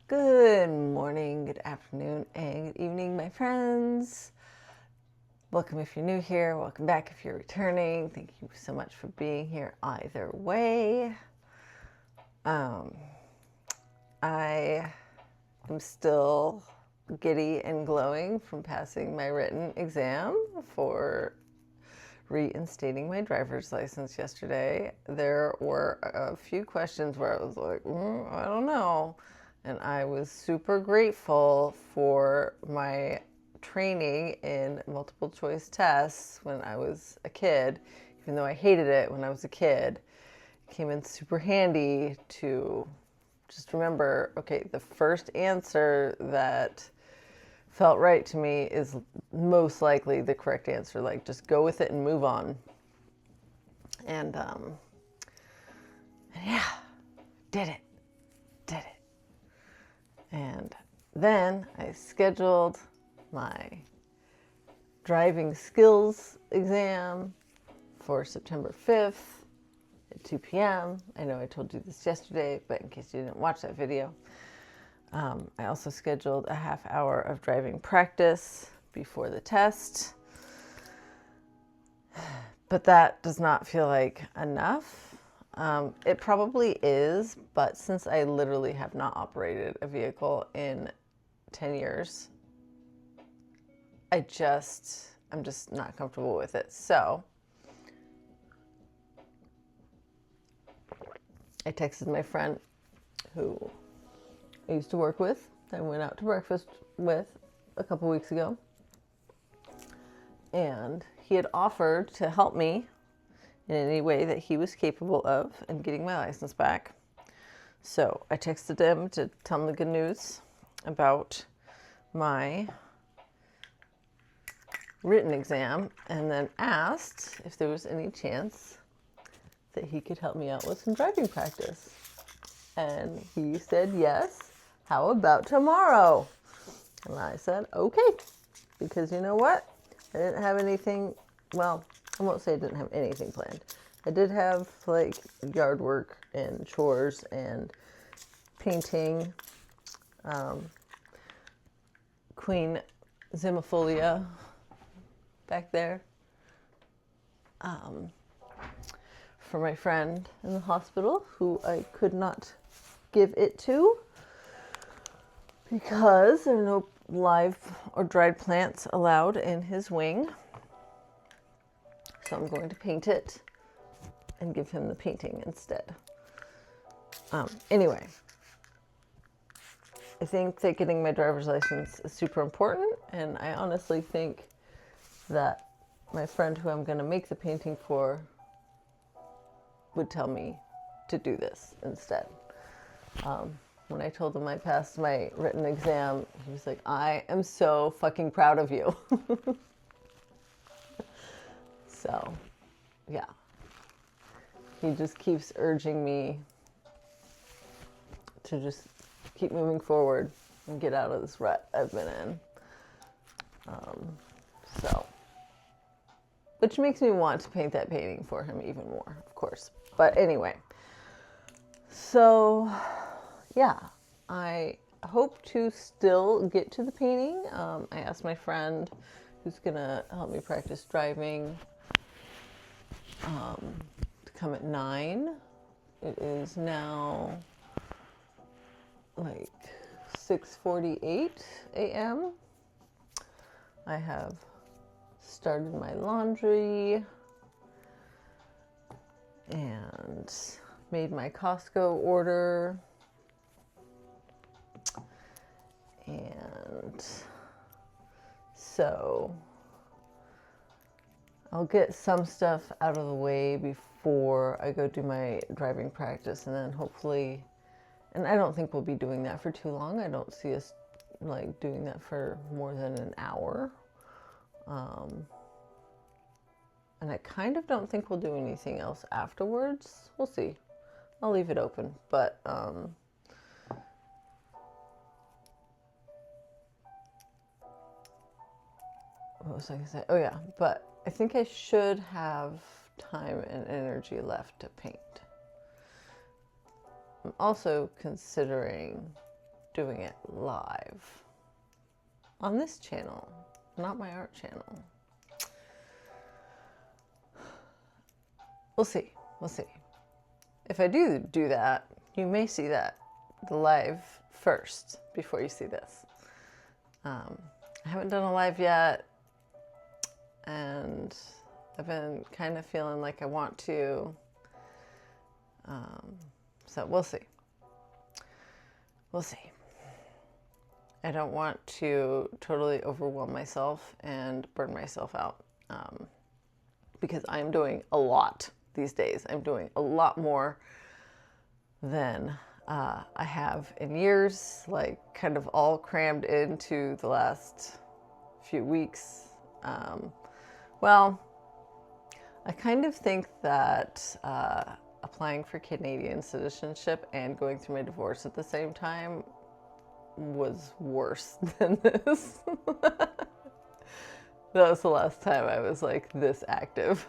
Good morning, good afternoon, and good evening, my friends. Welcome if you're new here. Welcome back if you're returning. Thank you so much for being here either way. I am still giddy and glowing from passing my written exam for reinstating my driver's license yesterday. There were a few questions where I was like, I don't know. And I was super grateful for my training in multiple choice tests when I was a kid, even though I hated it when I was a kid. It came in super handy to just remember, okay, the first answer that felt right to me is most likely the correct answer. Like, just go with it and move on. And yeah, did it. And then I scheduled my driving skills exam for September 5th at 2 p.m. I know I told you this yesterday, but in case you didn't watch that video, I also scheduled a half hour of driving practice before the test. But that does not feel like enough. It probably is, but since I literally have not operated a vehicle in 10 years, I'm just not comfortable with it. So I texted my friend who I used to work with, I went out to breakfast with a couple weeks ago, and he had offered to help me in any way that he was capable of in getting my license back. So I texted him to tell him the good news about my written exam, and then asked if there was any chance that he could help me out with some driving practice. And he said, yes, how about tomorrow? And I said, okay, because you know what? I didn't have anything, well, I won't say I didn't have anything planned. I did have like yard work and chores and painting, Queen Zamioculcas back there, for my friend in the hospital who I could not give it to because there are no live or dried plants allowed in his wing. So I'm going to paint it and give him the painting instead. Anyway, I think that getting my driver's license is super important, and I honestly think that my friend who I'm going to make the painting for would tell me to do this instead. When I told him I passed my written exam, he was like, I am so fucking proud of you. So, yeah. He just keeps urging me to just keep moving forward and get out of this rut I've been in. Which makes me want to paint that painting for him even more, of course. But anyway, so yeah, I hope to still get to the painting. I asked my friend who's gonna help me practice driving to come at 9. It is now like 6:48 a.m. I have started my laundry and made my Costco order, and so I'll get some stuff out of the way before I go do my driving practice, and then hopefully, and I don't think we'll be doing that for too long. I don't see us like doing that for more than an hour. And I kind of don't think we'll do anything else afterwards. We'll see. I'll leave it open, but what was I gonna say? Oh yeah, but I think I should have time and energy left to paint. I'm also considering doing it live on this channel, not my art channel. We'll see. We'll see. If I do that, you may see that the live first before you see this. I haven't done a live yet, and I've been kind of feeling like I want to. So we'll see. We'll see. I don't want to totally overwhelm myself and burn myself out, because I'm doing a lot these days. I'm doing a lot more than I have in years, like kind of all crammed into the last few weeks. Well, I kind of think that applying for Canadian citizenship and going through my divorce at the same time was worse than this. That was the last time I was like this active.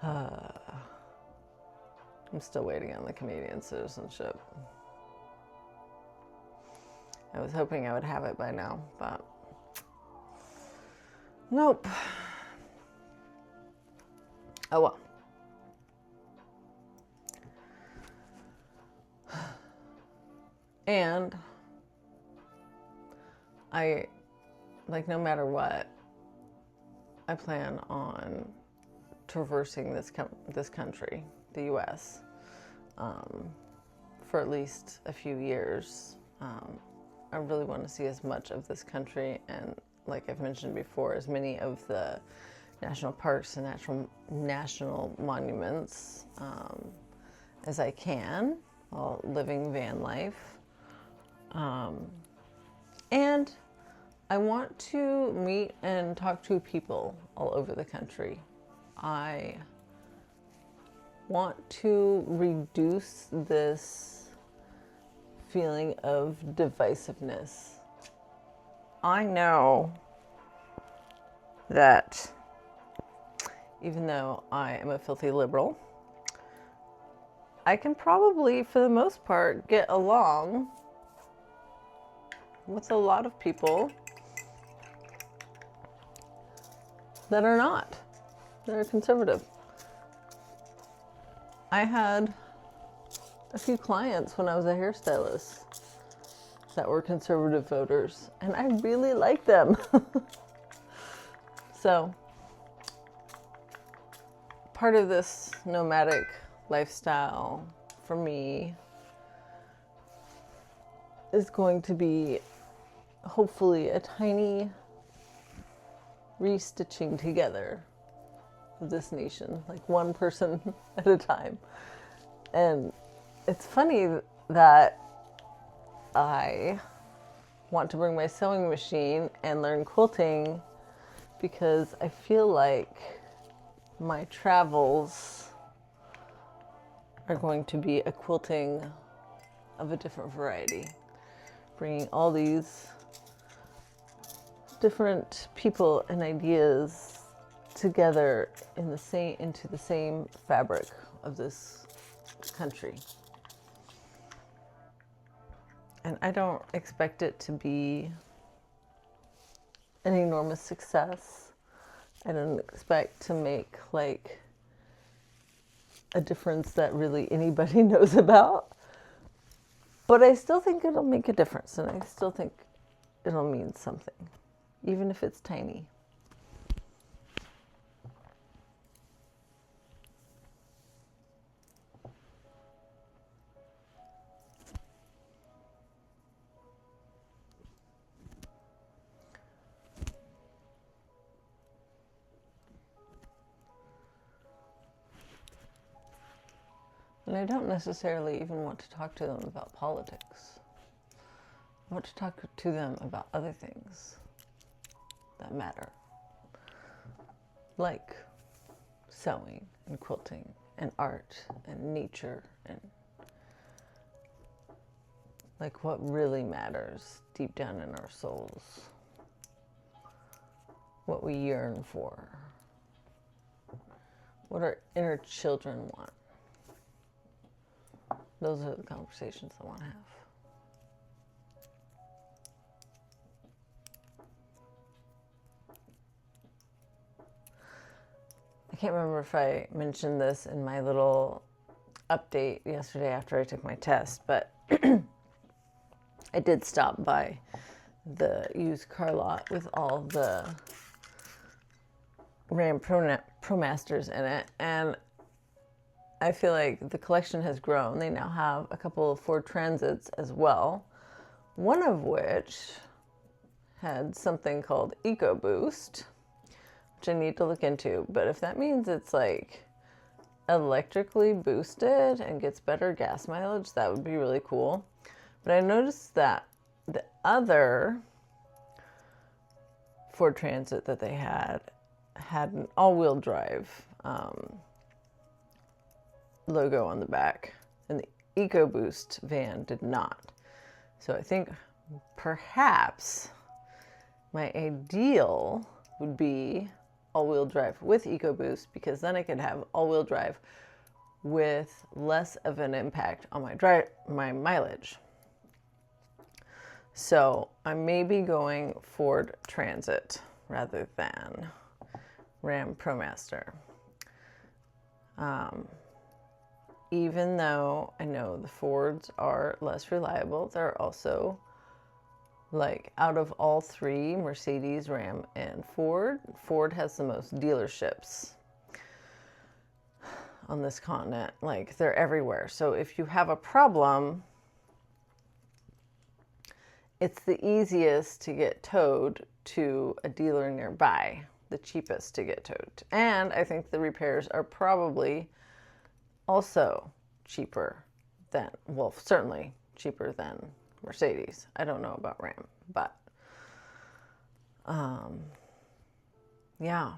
I'm still waiting on the Canadian citizenship. I was hoping I would have it by now, but nope. Oh well. And I, like, no matter what, I plan on traversing this country, the U.S., for at least a few years. I really want to see as much of this country, and like I've mentioned before, as many of the national parks and national monuments as I can while living van life. And I want to meet and talk to people all over the country. I want to reduce this feeling of divisiveness. I know that even though I am a filthy liberal, I can probably, for the most part, get along with a lot of people that are not. They're conservative. I had a few clients when I was a hairstylist that were conservative voters, and I really liked them. So, part of this nomadic lifestyle for me is going to be hopefully a tiny restitching together of this nation, like one person at a time. And it's funny that I want to bring my sewing machine and learn quilting because I feel like my travels are going to be a quilting of a different variety, bringing all these different people and ideas together in the same, into the same fabric of this country. And I don't expect it to be an enormous success. I don't expect to make like a difference that really anybody knows about. But I still think it'll make a difference, and I still think it'll mean something, even if it's tiny. And I don't necessarily even want to talk to them about politics. I want to talk to them about other things that matter, like sewing and quilting and art and nature, and like what really matters deep down in our souls, what we yearn for, what our inner children want. Those are the conversations I want to have. I can't remember if I mentioned this in my little update yesterday after I took my test, but I did stop by the used car lot with all the Ram ProMasters in it, and I feel like the collection has grown. They now have a couple of Ford Transits as well, one of which had something called EcoBoost, which I need to look into. But if that means it's like electrically boosted and gets better gas mileage, that would be really cool. But I noticed that the other Ford Transit that they had an all-wheel drive logo on the back, and the EcoBoost van did not. So I think perhaps my ideal would be all-wheel drive with EcoBoost, because then I could have all-wheel drive with less of an impact on my mileage. So I may be going Ford Transit rather than Ram ProMaster. Even though I know the Fords are less reliable, they're also, like, out of all three, Mercedes, Ram, and Ford, Ford has the most dealerships on this continent. Like, they're everywhere. So if you have a problem, it's the easiest to get towed to a dealer nearby, the cheapest to get towed. And I think the repairs are probably also cheaper than, well, certainly cheaper than Mercedes. I don't know about Ram, but yeah,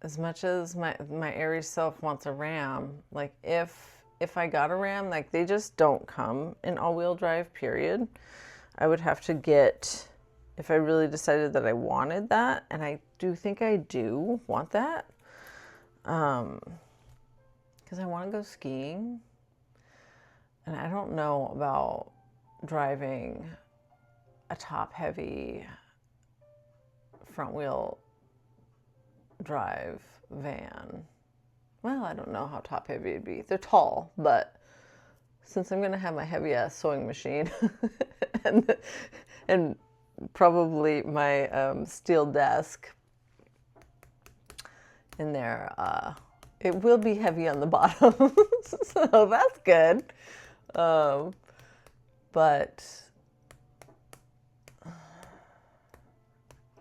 as much as my Aries self wants a Ram, like if I got a Ram, like they just don't come in all-wheel drive, period. I would have to get, if I really decided that I wanted that, and I do think I do want that, because I want to go skiing, and I don't know about driving a top-heavy front-wheel drive van. Well, I don't know how top-heavy it'd be. They're tall, but since I'm going to have my heavy-ass sewing machine and probably my steel desk in there, it will be heavy on the bottom, so that's good. But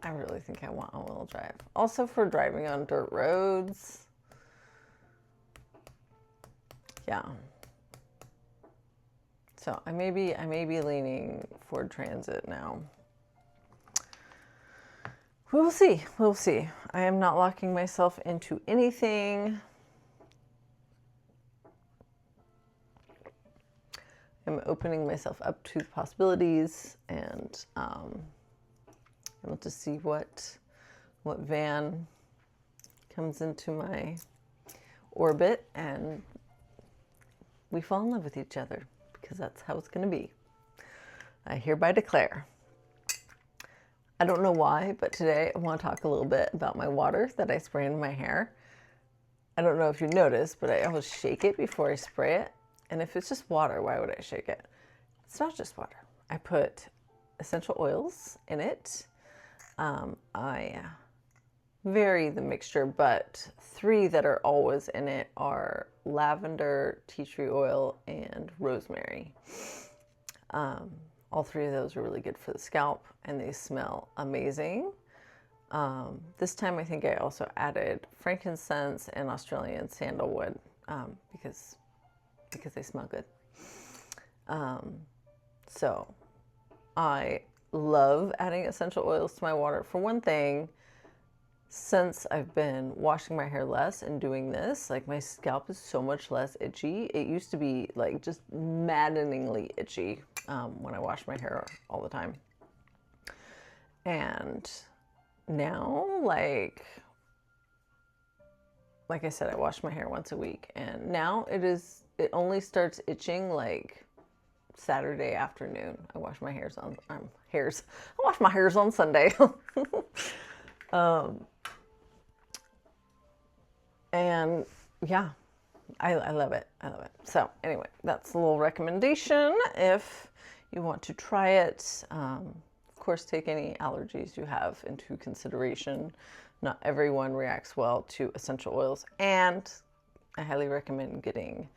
I really think I want all-wheel drive. Also for driving on dirt roads. Yeah. So I may be leaning Ford Transit now. We will see. We'll see. I am not locking myself into anything. I'm opening myself up to the possibilities, and I'll just see what van comes into my orbit, and we fall in love with each other, because that's how it's going to be. I hereby declare. I don't know why, but today I want to talk a little bit about my water that I spray in my hair. I don't know if you noticed, but I always shake it before I spray it. And if it's just water, why would I shake it? It's not just water. I put essential oils in it. I vary the mixture, but 3 that are always in it are lavender, tea tree oil, and rosemary. All 3 of those are really good for the scalp, and they smell amazing. This time I think I also added frankincense and Australian sandalwood because they smell good. So I love adding essential oils to my water. For one thing, since I've been washing my hair less and doing this, like my scalp is so much less itchy. It used to be like just maddeningly itchy when I wash my hair all the time. And now, like, like I said, I wash my hair once a week, and now it only starts itching like Saturday afternoon. I wash my hairs on I wash my hairs on Sunday. And yeah, I love it. I love it. So anyway, that's a little recommendation if you want to try it. Of course, take any allergies you have into consideration. Not everyone reacts well to essential oils, and I highly recommend getting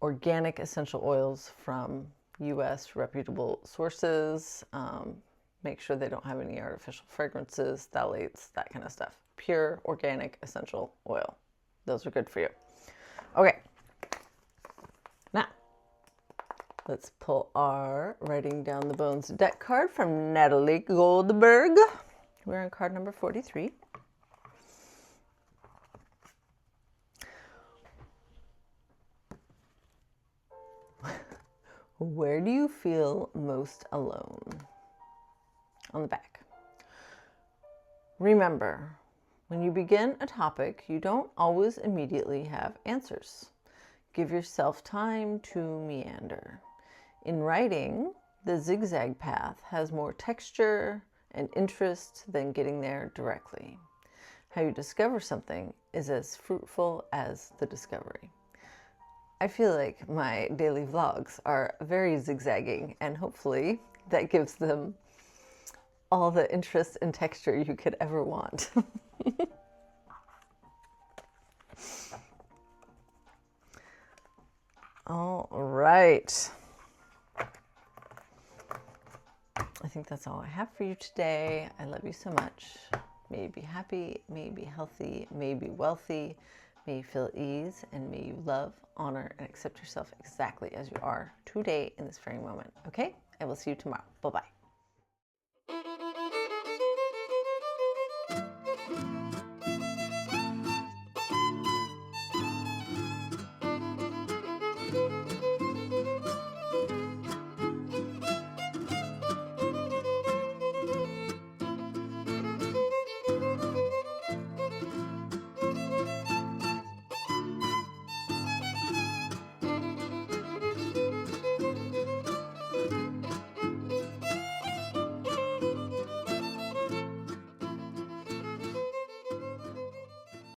organic essential oils from U.S. reputable sources. Make sure they don't have any artificial fragrances, phthalates, that kind of stuff. Pure organic essential oil. Those are good for you. Okay. Now, let's pull our Writing Down the Bones deck card from Natalie Goldberg. We're on card number 43. Where do you feel most alone? On the back. Remember, when you begin a topic, you don't always immediately have answers. Give yourself time to meander. In writing, the zigzag path has more texture and interest than getting there directly. How you discover something is as fruitful as the discovery. I feel like my daily vlogs are very zigzagging, and hopefully that gives them all the interest and texture you could ever want. All right. I think that's all I have for you today. I love you so much. May you be happy, may you be healthy, may you be wealthy, may you feel ease, and may you love, honor, and accept yourself exactly as you are today in this very moment. Okay? I will see you tomorrow. Bye-bye.